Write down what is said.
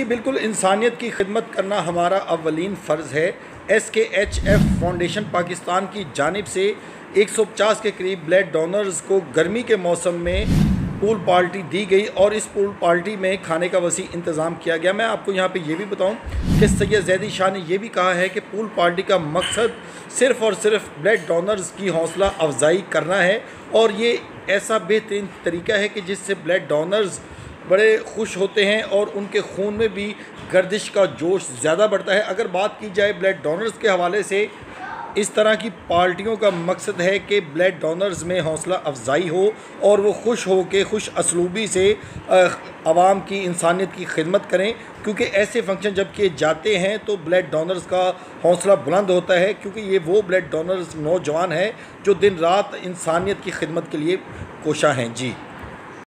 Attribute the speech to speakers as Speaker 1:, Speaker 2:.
Speaker 1: बिल्कुल, इंसानियत की खिदमत करना हमारा अव्वलीन फ़र्ज़ है। SKHF फाउंडेशन पाकिस्तान की जानिब से 150 के करीब ब्लड डोनर्स को गर्मी के मौसम में पूल पार्टी दी गई और इस पूल पार्टी में खाने का वसी इंतज़ाम किया गया। मैं आपको यहाँ पे ये भी बताऊँ कि सैयद ज़ैदी शाह ने यह भी कहा है कि पूल पार्टी का मकसद सिर्फ़ और सिर्फ ब्लड डोनर्स की हौसला अफजाई करना है और ये ऐसा बेहतरीन तरीका है कि जिससे ब्लड डोनर्स बड़े खुश होते हैं और उनके खून में भी गर्दिश का जोश ज़्यादा बढ़ता है। अगर बात की जाए ब्लड डोनर्स के हवाले से, इस तरह की पार्टियों का मकसद है कि ब्लड डोनर्स में हौसला अफजाई हो और वो खुश हो के खुश असलूबी से आवाम की इंसानियत की खिदमत करें, क्योंकि ऐसे फंक्शन जब किए जाते हैं तो ब्लड डोनर्स का हौसला बुलंद होता है, क्योंकि ये वो ब्लड डोनर्स नौजवान हैं जो दिन रात इंसानियत की खिदमत के लिए कोशा हैं। जी।